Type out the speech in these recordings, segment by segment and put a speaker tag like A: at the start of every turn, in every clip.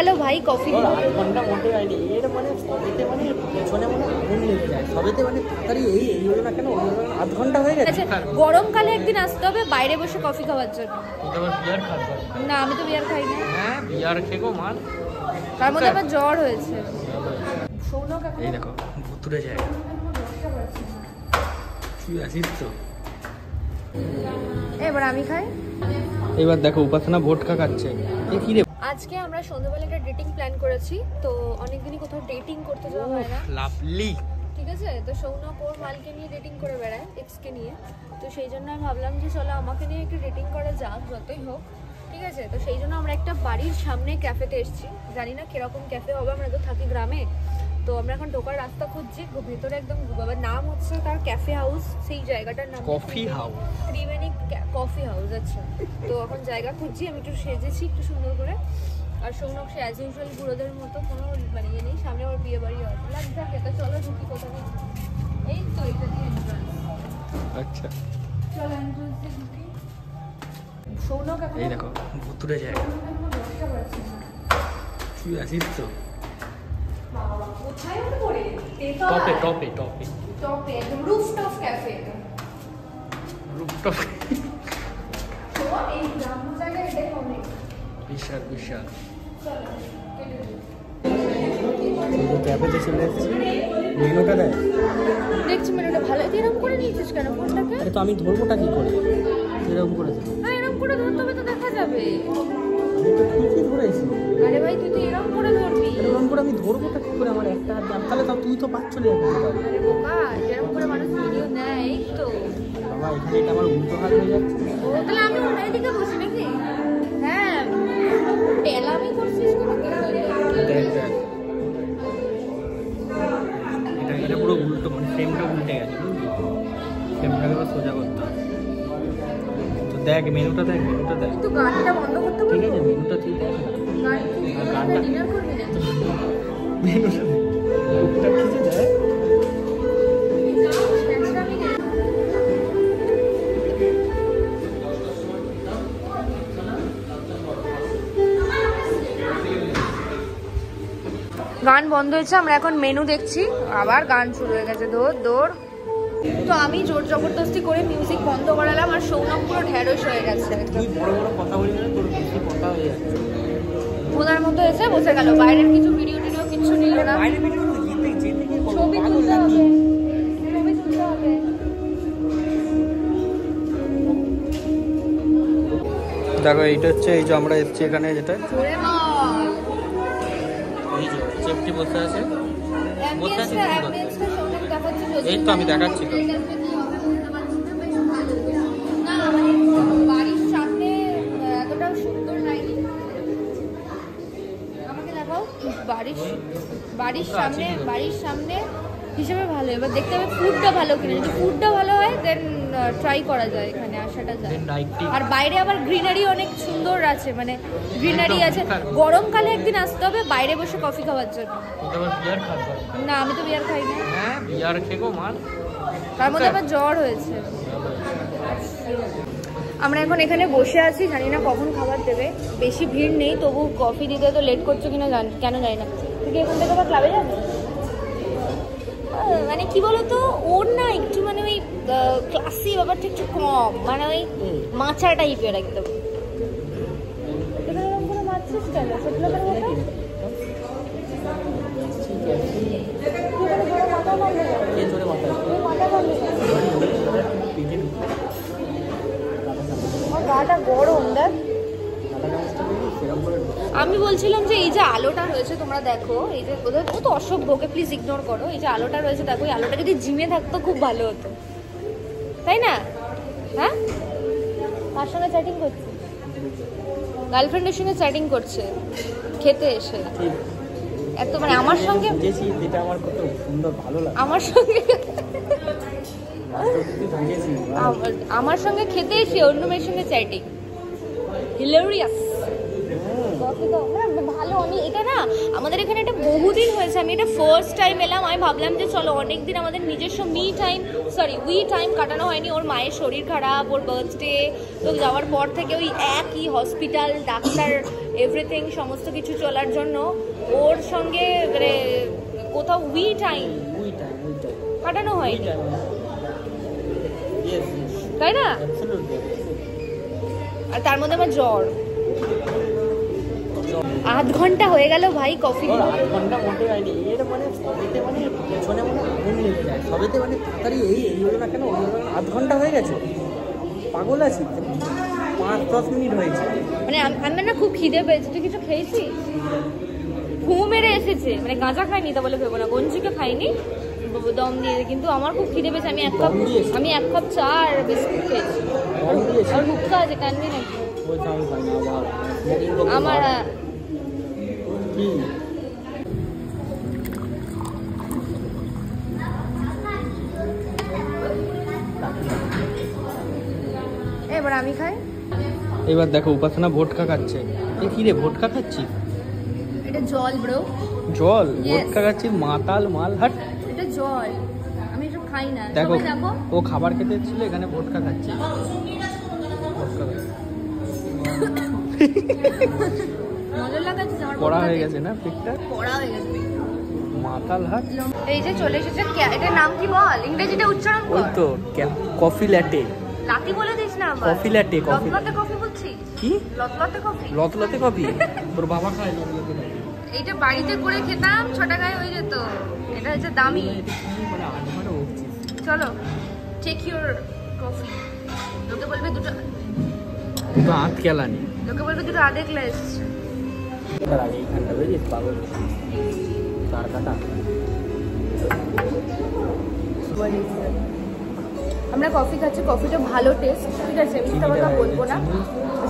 A: গেল ভাই কফি।
B: আধ ঘন্টা মোটে হয়নি, এর মানে সবেতে মানে পেছনে মানে আগুন লেগে যায়, সবেতে মানে তাড়াতাড়ি এই হলো না কেন, ওই হলো না, আধ ঘন্টা হয়ে গেছে।
A: গরমকালে একদিন আসতে হবে বাইরে বসে কফি খাওয়ার জন্য।
B: বিয়ার খাস?
A: না আমি তো বিয়ার খাই না।
B: হ্যাঁ বিয়ার খেগো মাল,
A: তার মধ্যে আমার জ্বর হয়েছে।
B: এই দেখো ভুতুরে জায়গা, তুই আসিস তো।
A: এবার আমি খাই।
B: এবার দেখো উপাসনা ভোটকা খাচ্ছে। কি রে,
A: আজকে আমরা সন্ধ্যাবেলা একটা ডেটিং প্ল্যান করেছি, তো অনেকদিনই কোথাও ডেটিং করতে যাওয়া হয় না।
B: লাভলি,
A: ঠিক আছে, তো সৌনক ওর মালকে নিয়ে ডেটিং করে বেড়ায়, এক্সকে নিয়ে। তো সেই জন্য আমি ভাবলাম যে চলো আমাকে নিয়ে একটু ডেটিং করা যাক, যতই হোক। ঠিক আছে, তো সেই জন্য আমরা একটা বাড়ির সামনে ক্যাফেতে এসেছি। জানি না কিরকম ক্যাফে হবে, আমরা তো থাকি গ্রামে। তো আমরা এখন ঢোকার রাস্তা খুঁজছি, ভেতরে একদম বাবার নাম হচ্ছে তার ক্যাফে হাউস, সেই জায়গাটার নাম
B: coffee house,
A: Triveni coffee house. আচ্ছা, তো এখন জায়গা খুঁজছি। আমি একটু সেজেছি একটু সুন্দর করে, আর সৌনক সে অ্যাজ ইউজুয়াল বুড়োদের মতো কোনো মানে ইয়ে নেই, সামনে ওর বিয়ে বাড়ি আছে লাগছে। তো চলো ঢুকি কোথাও, এই তো এটা দিয়ে এন্ট্রান্স।
B: আচ্ছা
A: চলো এন্ট্রান্সে ঢুকি। সৌনক এখন
B: এই দেখো ভুতুরে জায়গা, তুই আসিস তো।
A: কোথায় পড়ে?
B: টপে টপে টপে
A: টপে একদম রুফটপ ক্যাফে।
B: রুফটপ,
A: তো এই গ্রাম্য জায়গায় এটাই অনেক
B: বিশাল বিশাল।
A: চলো
B: ক্যাফেতে চলে এসেছি, মেনুটা দেয়।
A: দেখছি মেনুটা ভালো। এরকম করে নিয়েছিস কেন ফোনটাকে?
B: আরে তো আমি ধরবোটা কি করে, এরকম করেছি।
A: হ্যাঁ এরকম করে ধরতে হবে তো দেখা যাবে।
B: আমি তো ঠিকই ধরেছি।
A: আরে ভাই তুই তো এরকম করে ধরবি।
B: এরকম করে আমি ধরবোটা কি করে, আমার একটা হাত দাম, তাহলে তো তুই তো পাঁচ চলে যাবে।
A: আরে বোকা, এরকম করে মানুষ ভিডিও নেয়। এই তো
B: বাবা এখানে এটা আমার উল্টো হাত হয়ে যাচ্ছে।
A: ও তাহলে আমি ওনার দিকে বসি নাকি? হ্যাঁ টেলামি করছিস কোনো কিছু?
B: দেখ দেখ, এটা পুরো উল্টো, মানে ফ্রেমটা উল্টে গেছে, ফ্রেমটাকে আবার সোজা করতে হবে। তো দেখ মেনুটা, দেখ মেনুটা দেখ।
A: তো গানটা বন্ধ করতে
B: ঠিক
A: বলবো?
B: আছে মেনুটা তুই দেখ না,
A: গানটা ডিনার করবি না?
B: মেনুটা লোকটা কিছু দেয়।
A: গান বন্ধ হয়েছে, আমরা এখন মেনু দেখছি, আবার গান শুরু হয়ে গেছে। দৌড় দৌড়। তো আমি জোর জবরদস্তি করে মিউজিক বন্ধ করালাম, আর সৌনক পুরো ঢেঁড়স হয়ে গেছে।
B: তুই বড় বড় কথা বলি না, তোর বেশি কথা হয়ে যাচ্ছে।
A: ওনার মতো এসে বসে গেল, বাইরের কিছু ভিডিও টিডিও কিছু নিল না।
B: বাইরে ভিডিও যেতে যেতে কি করব,
A: ছবি
B: পাগল
A: তুলতে
B: নাকি?
A: হবে, ছবি তুলতে হবে।
B: দেখো এইটা হচ্ছে, এই যে আমরা এসেছি এখানে, যেটা
A: জোরে বল।
B: এই যে চেপটি বসে আছে, বসে আছে।
A: অ্যাম্বিয়েন্সটা সৌনক দেখাচ্ছে যদি।
B: এই তো আমি দেখাচ্ছি তো।
A: না মানে বাড়ির সামনে এতটা সুন্দর লাইটিং। আমাকে দেখাও বাড়ির সামনে হিসেবে ভালো। এবার দেখতে হবে ফুডটা ভালো কিনা, যদি ফুডটা ভালো হয় দেন ট্রাই করা যায়, এখানে আসাটা যায়। আর বাইরে আবার গ্রিনারি অনেক সুন্দর আছে, মানে গ্রিনারি আছে। গরমকালে একদিন আসতে হবে বাইরে বসে কফি খাওয়ার জন্য।
B: বিয়ার খাস?
A: না আমি তো বিয়ার খাই না।
B: হ্যাঁ বিয়ার খেগো মাল,
A: তার মধ্যে আমার জ্বর হয়েছে। আমরা এখন এখানে বসে আছি, জানি না কখন খাবার দেবে। বেশি ভিড় নেই, তবু কফি দিতে তো লেট করছো কিনা কেন জানি না। তুই কি এখান থেকে আবার ক্লাবে যাবে? মানে কি বলতো, ওর না একটু মানে ওই ক্লাসি ব্যাপারটা একটু কম, মানে ওই মাচা টাইপের একদম। এখানে এরকম করে মারছিস কেন ছোট লোকের মতো? মাথা মারলে গাটা গরম দেখ। আমি বলছিলাম যে এই যে আলোটা রয়েছে তোমরা দেখো, এই যে ওদের তো অসভ্যকে প্লিজ ইগনোর করো। এই যে আলোটা রয়েছে দেখো, এই আলোটা যদি জিমে থাকতো খুব ভালো হতো, তাই না? হ্যাঁ তার সঙ্গে চ্যাটিং করছে, গার্লফ্রেন্ডের সঙ্গে চ্যাটিং করছে খেতে এসে। এত মানে আমার সঙ্গে,
B: যেটা আমার কত সুন্দর ভালো লাগে,
A: আমার সঙ্গে খেতে এসে অন্য মেয়ের সঙ্গে চ্যাটিং। হিলেরিয়াস। কফি তো মানে ভালো। আমি এটা না আমাদের এখানে এটা বহুদিন হয়েছে, আমি এটা ফার্স্ট টাইম এলাম। আমি ভাবলাম যে চলো অনেকদিন আমাদের নিজস্ব উই টাইম কাটানো হয়নি। ওর মায়ের শরীর খারাপ, ওর বার্থডে, তো যাওয়ার পর থেকে ওই একই হসপিটাল, ডাক্তার, এভরিথিং সমস্ত কিছু চলার জন্য ওর সঙ্গে মানে কোথাও উই টাইম কাটানো হয়নি, তাই না? আর তার মধ্যে আমার জ্বর। আধ ঘন্টা হয়ে গেল ভাই কফি।
B: আধ ঘন্টা মোটে হয়নি, এর মানে সবেতে মানে পেছনে মানে ঘুম লেগে যায়, সবেতে মানে তাড়াতাড়ি এই হলো না কেন, ওই হলো না, আধ ঘন্টা হয়ে গেছে। পাগল আছি, 5-10 মিনিট হয়েছে।
A: মানে আমি না খুব খিদে পেয়েছে। তুই কিছু খেয়েছি? ফু মেরে এসেছে, মানে গাঁজা খাইনি তা বলে ভেবো না, গঞ্জিকে খাইনি, দম দিয়ে। কিন্তু আমার খুব খিদে পেয়েছে। আমি এক কাপ চা আর বিস্কুট খেয়েছি। আর হুক্কা আছে, কানবি নাকি? আমার এবার আমি খাই।
B: এবার দেখো উপাসনা ভোটকা খাচ্ছে। এ কি রে, ভোটকা খাচ্ছি?
A: এটা জল ব্রো,
B: জল। ভোটকা খাচ্ছি, মাতাল মাল। হাট,
A: এটা জল, আমি এটা খাই না।
B: দেখো ও খাবার খেতে ছিল, এখানে ভোটকা খাচ্ছে।
A: মজা লাগাচ্ছে আমার।
B: পড়া হয়ে গেছে না পেটটা?
A: পড়া হয়ে গেছে
B: মাতাল হাট।
A: এই যে চলে এসেছে। এটার নাম কি বল, ইংরেজিতে উচ্চারণ কর।
B: ওই তো কফি ল্যাটে।
A: লাতি বলে দিস না আবার।
B: Coffee latte.
A: লতলতে কফি বলছিস?
B: কি
A: লতলতে কফি?
B: লতলতে কফি তোর বাবা খায় লতলতে কফি?
A: এইটা বাড়িতে করে খেতাম, 6 টাকায় হয়ে যেত। এটা হচ্ছে দামি। চলো টেক ইউর কফি। লোকে বলবে দুটো
B: হাত খেলানি,
A: লোকে বলবে দুটো আধে গ্লাস।
B: তার আগে এইখানটা বেরিয়ে পাগল তার কাটা।
A: আমরা কফি খাচ্ছি, কফিটা ভালো টেস্ট, ঠিক আছে, মিথ্যা কথা বলবো না।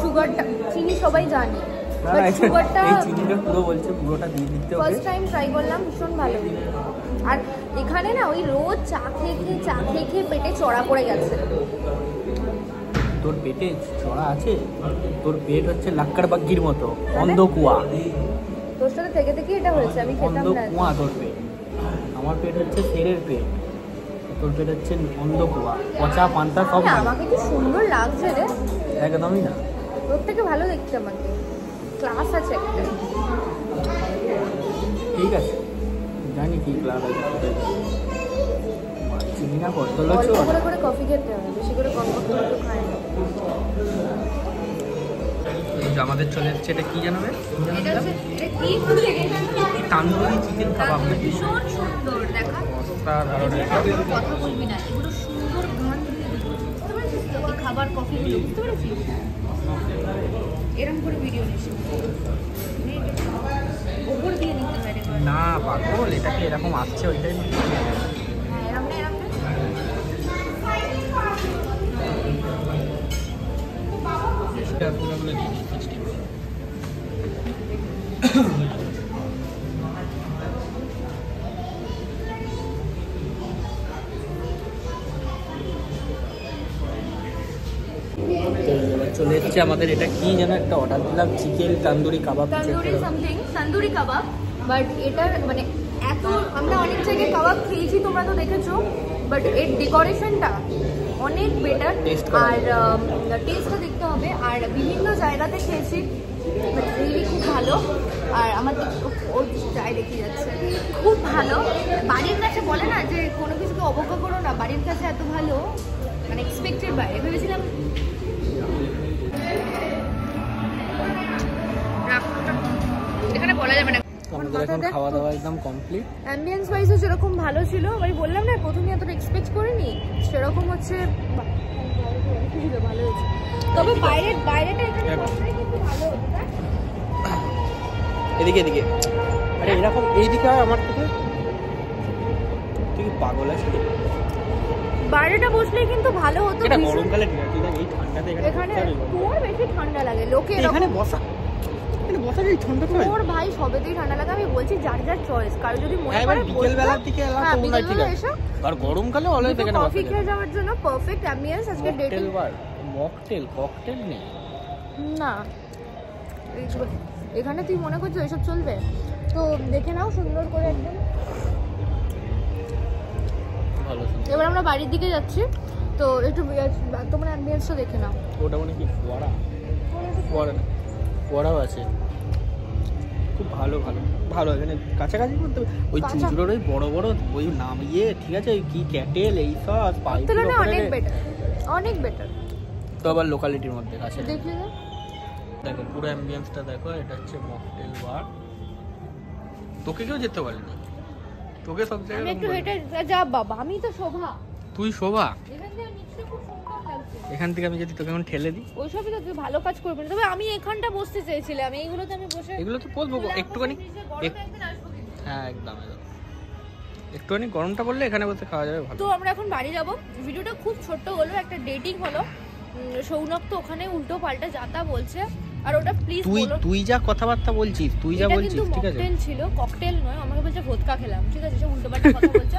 A: সুগারটা, চিনি সবাই জানে, বাট সুগারটা
B: এই চিনিটা পুরো বলছে পুরোটা দিয়ে দিতে হবে।
A: ফার্স্ট টাইম ট্রাই করলাম, ভীষণ ভালো। আর এখানে না ওই রোজ চা খেয়ে পেটে চড়া পড়ে গেছে।
B: তোর পেটে চড়া আছে? তোর পেট হচ্ছে লাক্কার বাগ্গির মতো, অন্ধ কুয়া।
A: তোর সাথে থেকে এটা হয়েছে, আমি খেতাম
B: অন্ধ
A: না।
B: কুয়া তোর পেট। আমার পেট হচ্ছে শেরের পেট, তোর পেট হচ্ছে অন্ধ কুয়া। পচা পান্তা সব।
A: আমাকে কি সুন্দর লাগছে রে।
B: একদমই না,
A: তোর থেকে ভালো দেখতে আমাকে, ক্লাস আছে একটা।
B: ঠিক আছে, জানি কি ক্লাস আছে। চিনি না কত
A: অল্প করে কফি খেতে হবে, বেশি করে কফি তো খায় না।
B: আমাদের চলে এসছে, এটা কি জানাবে?
A: এটা কি
B: তান্দুরি চিকেন কাবাব।
A: ভীষণ সুন্দর, দেখা কথা বলবি না, এগুলো সুন্দর গান এই খাবার কফিগুলো, বুঝতে পেরেছিস? এরকম করে ভিডিও নিস, ওপর দিয়ে নিতে পারে
B: না পাগল, এটাকে এরকম আসছে ওইটাই।
A: হ্যাঁ এরকম না, এরকম
B: চলে এসছে আমাদের। এটা কি যেন একটা অর্ডার দিলাম, chicken tandoori kebab.
A: Tandoori kebab, but এটার মানে এত, আমরা অনেক জায়গায় কাবাব খেয়েছি, তোমরা তো দেখেছো, বাট এর ডেকোরেশনটা অনেক বেটার। আর টেস্টটা দেখতে হবে। আর বিভিন্ন জায়গাতে খেয়েছি, বাট রিয়েলি খুব ভালো। আর আমার ওর চাই দেখে যাচ্ছে, খুব ভালো। বাড়ির কাছে বলে না যে কোনো কিছুকে অবজ্ঞা করো না, বাড়ির কাছে এত ভালো, মানে এক্সপেক্টেড বাইরে ভেবেছিলাম। এখানে বলা যাবে না।
B: আমাদের এখন খাওয়া দাওয়া একদম কমপ্লিট।
A: অ্যাম্বিয়েন্স ওয়াইজও যেরকম ভালো ছিল, আমি বললাম না প্রথমে এতটা এক্সপেক্ট করিনি, সেরকম হচ্ছে ভালো হয়েছে। তবে বাইরেটা এখানে খুব ভালো হতো।
B: এদিকে আরে এরকম এইদিকে আমার থেকে তুই পাগল আছিস।
A: বাইরেটা বসলেই কিন্তু ভালো হতো।
B: এটা গরমকালে ঠিক আছে, এই ঠান্ডাতে
A: এখানে তোর বেশি ঠান্ডা লাগে, লোকে
B: এখানে বসা এই ঠান্ডা করে
A: তোর ভাই সবেতেই ঠান্ডা লাগে। আমি বলছি যার যার চয়েস, কারো যদি মনে
B: করে
A: বিকেল বেলার
B: দিকে ঠিক আছে, আর গরমকালে অলওয়েজ এখানে
A: কফি খেয়ে যাওয়ার জন্য পারফেক্ট অ্যাম্বিয়েন্স। আজকে
B: ককটেল নেই
A: না, এখানে তুই মনে করছো এসব চলবে? তো দেখে নাও সুন্দর করে একদম।
B: ভালো।
A: এবার আমরা বাড়ির দিকে যাচ্ছি, তো একটু তোমরা অ্যাম্বিয়েন্সটা দেখে নাও।
B: ওটা মানে কি ফোয়ারা? ফোয়ারাও আছে, খুব ভালো ভালো ভালো। এখানে কাছাকাছি বলতে ওই চুঁচুড়োর ওই বড় বড় ওই নামিয়ে, ঠিক আছে, ওই কি ক্যাটেল এই সব
A: অনেক বেটার, অনেক বেটার।
B: তো আবার লোকালিটির মধ্যে কাছে
A: দেখলে
B: দেখো পুরো অ্যাম্বিয়েন্সটা দেখো। এটা হচ্ছে মকটেল বার। তোকে কেউ যেতে বলেনি, তোকে সব জায়গায়
A: আমি একটু হেঁটে যা বাবা, আমি তো শোভা।
B: তুই শোভা?
A: এখান থেকে নিচটা খুব সুন্দর লাগছে।
B: এখান থেকে আমি যদি তোকে এখন ঠেলে দিই,
A: ওইসবই তো তুই ভালো কাজ করবি না। তবে আমি এখানটা বসতে চাইছিলাম, এইগুলোতে আমি বসে
B: এগুলো তো বলবো একটুখানি। হ্যাঁ একদম একদম, একটুখানি গরমটা পড়লে এখানে বসে খাওয়া যাবে ভালো।
A: তো আমরা এখন বাড়ি যাব। ভিডিওটা খুব ছোট্ট হলো, একটা ডেটিং হলো। সৌনক তো ওখানে উল্টো পাল্টা যাতা বলছে, আর ওটা প্লিজ
B: তুই যা কথাবার্তা বলছিস, তুই যা বলছিস, ঠিক আছে?
A: ককটেল ছিল, ককটেল নয়। আমাকে বলছে ভোদকা খেলাম, ঠিক আছে? সে উল্টো পাল্টা কথা বলছে।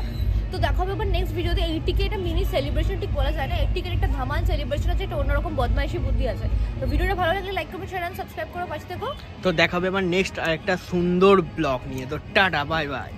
A: তো দেখা হবে আবার নেক্সট ভিডিওতে। 80K এটা মিনি সেলিব্রেশন ঠিক বলা যায় না, 80K একটা ধামাল সেলিব্রেশন আছে, এটা অন্যরকম বদমাইশি বুদ্ধি আছে। তো ভিডিওটা ভালো লাগলে like comment share and subscribe করো, পাশে থেকো।
B: তো দেখা হবে আবার নেক্সট আরেকটা সুন্দর ব্লগ নিয়ে। তো টাটা, বাই বাই।